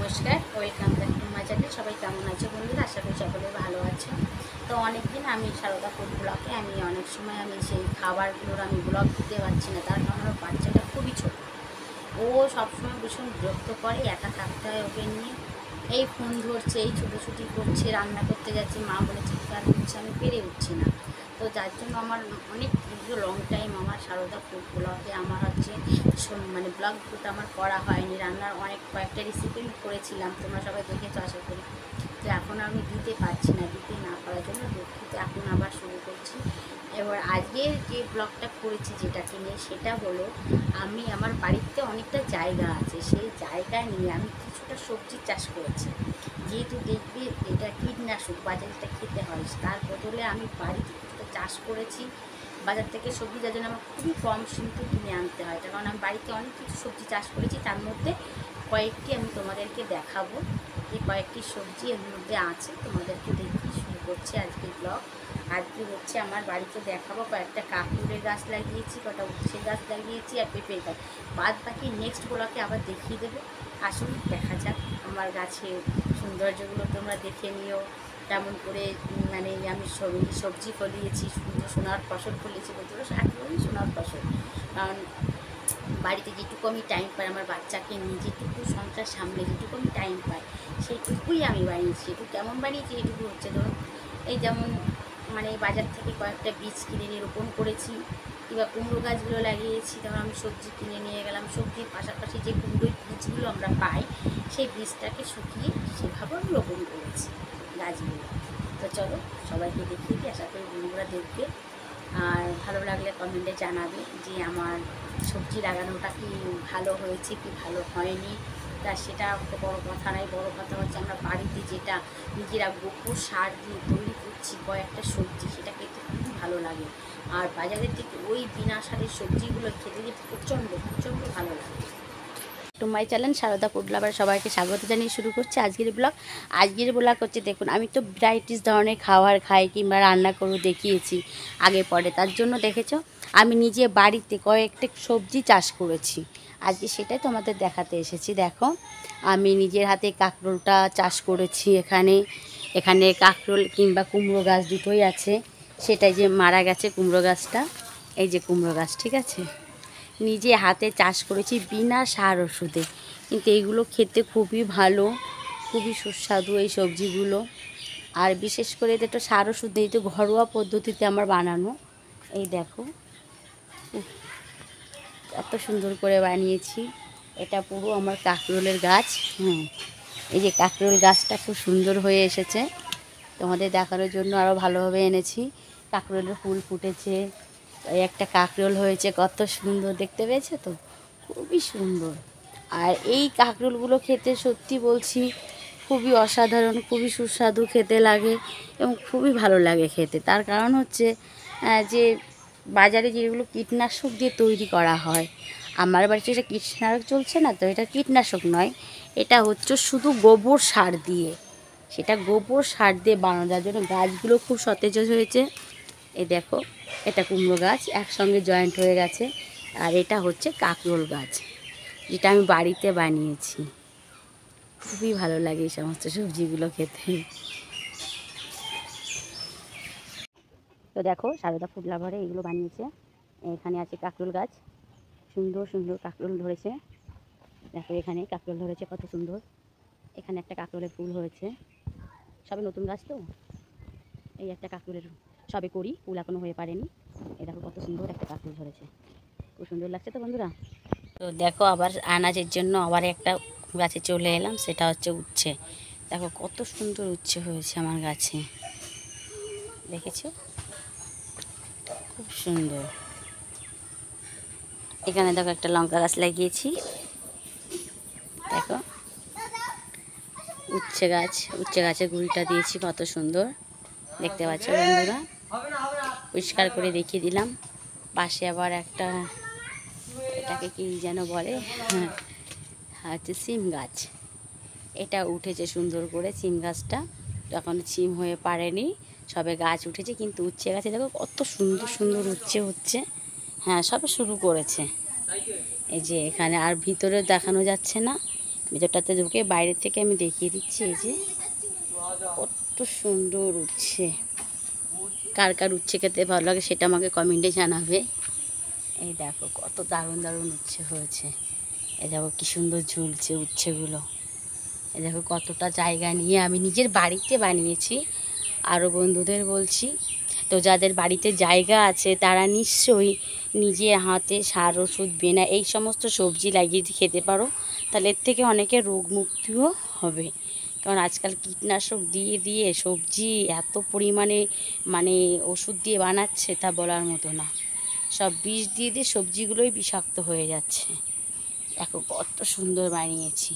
নমস্কার, welcome back to my channel. সবাই কেমন আছে বন্ধুরা? আশা করি সকলে ভালো আছে। তো অনেকদিন আমি সারদা ফুড ব্লগে অনেক সময় সেই খাবারগুলোর ব্লগ দিতে পারছি না, তার কারণ আমার বাচ্চাটা খুবই ছোট। ও সবসময় ভীষণ বিরক্ত করে, একা থাকতে হয় ওকে নিয়ে। এই ফোন ধরছে, এই ছুটোছুটি করছে, রান্না করতে যাচ্ছে, মা বলে চিৎকার করছে, আমি পেরে উঠছি না। তো যার জন্য আমার অনেক লং টাইম আমার সারদা ফুড ব্লগে ব্লগটা আমার করা হয়নি। রান্নার কয়েকটা রেসিপি আমি করেছিলাম, তোমরা সবাই দেখেছো আশা করি। তো এখন আমি দিতে পারছি না, দিতে না পারার জন্য দুঃখিত। এখন আবার শুরু করছি। এবার আজকে যে ব্লগটা করেছি যেটাকে নিয়ে, সেটা হলো আমি আমার বাড়িতে অনেকটা জায়গা আছে, সেই জায়গা নিয়ে আমি কিছুটা সবজি চাষ করেছি। যেহেতু দেখবে এটা কীটনাশক, বাজারটা খেতে হয়, তার বদলে আমি বাড়িতে কিছুটা চাষ করেছি। বাজার থেকে সবজি যার জন্য আমার খুবই কম কিন্তু কিনে আনতে হয়, কারণ আমি বাড়িতে অনেক কিছু সবজি চাষ করেছি। তার মধ্যে কয়েকটি আমি তোমাদেরকে দেখাবো। এই কয়েকটি সবজি এর মধ্যে আছে, তোমাদেরকে দেখিয়ে শুরু করছি আজকের ব্লগ। আজকে হচ্ছে আমার বাড়িতে দেখাবো কয়েকটা কাকুরের গাছ লাগিয়েছি, কটা উচ্ছে গাছ লাগিয়েছি আর পেঁপে গাছ। বাদ বাকি নেক্সট ব্লগে আবার দেখিয়ে দেবো। আসুন দেখা যাক আমার গাছের সৌন্দর্যগুলো, তোমরা দেখে নিও কেমন করে। আমি সবজি ফলিয়েছি, সুন্দর সোনার ফসল ফলিয়েছি, বলতে পারো একেবারেই সোনার ফসল। কারণ বাড়িতে যেটুকু আমি টাইম পাই আমার বাচ্চাকে নিয়ে, যেটুকু সংসার সামনে যেটুকু আমি টাইম পাই, সেইটুকুই আমি বানিয়েছি। একটু কেমন বানিয়েছি, এটুকু হচ্ছে ধরুন এই যেমন বাজার থেকে কয়েকটা বীজ কিনে নিয়ে রোপণ করেছি, কিংবা কুমড়ো গাছগুলো লাগিয়েছি। তখন আমি সবজি কিনে নিয়ে গেলাম, সবজির পাশাপাশি যে কুমড়োর বীজগুলো আমরা পাই, সেই বীজটাকে শুকিয়ে সেভাবে আমি রোপণ করেছি গাছগুলো। তো চলো সবাইকে দেখিয়ে দিই, আশা করি বন্ধুরা দেখবে। আর ভালো লাগলে কমেন্টে জানাবে যে আমার সবজি লাগানোটা কি ভালো হয়েছে কি ভালো হয়নি। তা সেটা বড় কথা নয়, বড় কথা হচ্ছে আমরা বাড়িতে যেটা নিজেরা গোবর সার দিয়ে তৈরি করছি কয়েকটা সবজি, সেটা খেতে খুবই ভালো লাগে। আর বাজারের থেকে ওই বিনা সারের সবজিগুলো খেতে যে প্রচণ্ড প্রচণ্ড ভালো লাগে। To my channel Sarada food lover, সবাইকে স্বাগত জানিয়ে শুরু করছি আজকের ব্লগ। আজকের ব্লগ হচ্ছে, দেখুন আমি তো ভ্যারাইটিস ধরনের খাবার খাই কিংবা রান্না করে দেখিয়েছি আগে পরে, তার জন্য দেখেছো আমি নিজে বাড়িতে কয়েকটা সবজি চাষ করেছি। আজকে সেটাই তোমাদের দেখাতে এসেছি। দেখো আমি নিজের হাতে কাঁকরোলটা চাষ করেছি। এখানে কাঁকরোল কিংবা কুমড়ো গাছ দুটোই আছে। সেটাই যে মারা গেছে কুমড়ো গাছটা, এই যে কুমড়ো গাছ, ঠিক আছে, নিজে হাতে চাষ করেছি বিনা সার ওষুধে। কিন্তু এইগুলো খেতে খুবই ভালো, খুবই সুস্বাদু এই সবজিগুলো। আর বিশেষ করে এটা তো সার ওষুধ নেই, তো ঘরোয়া পদ্ধতিতে আমার বানানো। এই দেখো এত সুন্দর করে বানিয়েছি। এটা পুরো আমার কাঁকরোলের গাছ। এই যে কাঁকরোল গাছটা খুব সুন্দর হয়ে এসেছে, তোমাদের দেখানোর জন্য আরও ভালোভাবে এনেছি। কাঁকরোলের ফুল ফুটেছে, এই একটা কাঁকরোল হয়েছে, কত সুন্দর দেখতে পেয়েছে তো, খুবই সুন্দর। আর এই কাঁকরোলগুলো খেতে সত্যি বলছি খুবই অসাধারণ, খুবই সুস্বাদু খেতে লাগে এবং খুবই ভালো লাগে খেতে। তার কারণ হচ্ছে যে বাজারে যেগুলো কীটনাশক দিয়ে তৈরি করা হয়, আমার বাড়িতে এটা কীটনাশক চলছে না, তো এটা কীটনাশক নয়, এটা হচ্ছে শুধু গোবর সার দিয়ে। সেটা গোবর সার দিয়ে বানানো, যার জন্য গাছগুলো খুব সতেজ হয়েছে। এই দেখো এটা কুমড়ো গাছ একসঙ্গে জয়েন্ট হয়ে গেছে, আর এটা হচ্ছে কাঁকরোল গাছ, যেটা আমি বাড়িতে বানিয়েছি। খুবই ভালো লাগে এই সমস্ত সবজিগুলো খেতে। তো দেখো সারদা ফুড লাভারে এগুলো বানিয়েছে। এখানে আছে কাঁকরোল গাছ, সুন্দর সুন্দর কাঁকরোল ধরেছে। দেখো এখানে কাঁকরোল ধরেছে কত সুন্দর। এখানে একটা কাঁকরোলের ফুল হয়েছে, সবে নতুন গাছ তো, এই একটা কাঁকরোলের সবে করি, ফুল এখনো হয়ে পারেনি। এই দেখো কত সুন্দর একটা কাঁকরোল ধরেছে, খুব সুন্দর লাগছে তো বন্ধুরা। তো দেখো আবার আনাজের জন্য আবার একটা গাছে চলে এলাম, সেটা হচ্ছে উচ্ছে। দেখো কত সুন্দর উচ্ছে হয়েছে আমার গাছে, দেখেছো, খুব সুন্দর। এখানে দেখো একটা লঙ্কা গাছ লাগিয়েছি, দেখো উচ্ছে গাছের গুঁড়িটা দিয়েছি, কত সুন্দর দেখতে পাচ্ছ বন্ধুরা। পরিষ্কার করে দেখিয়ে দিলাম। পাশে আবার একটা, এটাকে কি যেন বলে, হচ্ছে সিম গাছ, এটা উঠেছে সুন্দর করে। সিম গাছটা তখন সিম হয়ে পারেনি, সবে গাছ উঠেছে, কিন্তু উচ্ছে গাছে দেখো কত সুন্দর সুন্দর উচ্ছে হচ্ছে। হ্যাঁ সবে শুরু করেছে। এই যে এখানে আর ভিতরে দেখানো যাচ্ছে না, ভেতরটাতে ঢুকে বাইরে থেকে আমি দেখিয়ে দিচ্ছি। এই যে কত সুন্দর উচ্ছে, কার কার উচ্ছে খেতে ভালো লাগে সেটা আমাকে কমেন্টে জানাবে। এই দেখো কত দারুণ দারুণ উচ্ছে হয়েছে। এই দেখো কি সুন্দর ঝুলছে উচ্ছেগুলো। এই দেখো কতটা জায়গা নিয়ে আমি নিজের বাড়িতে বানিয়েছি। আরও বন্ধুদের বলছি, তো যাদের বাড়িতে জায়গা আছে তারা নিশ্চয়ই নিজের হাতে সার ওষুধ বেনা এই সমস্ত সবজি লাগিয়ে খেতে পারো। তাহলে এর থেকে অনেকের রোগ মুক্তিও হবে। কারণ আজকাল কীটনাশক দিয়ে দিয়ে সবজি এত পরিমাণে মানে ওষুধ দিয়ে বানাচ্ছে তা বলার মতো না। সব বিষ দিয়ে দিয়ে সবজিগুলোই বিষাক্ত হয়ে যাচ্ছে। দেখো কত সুন্দর বানিয়েছি।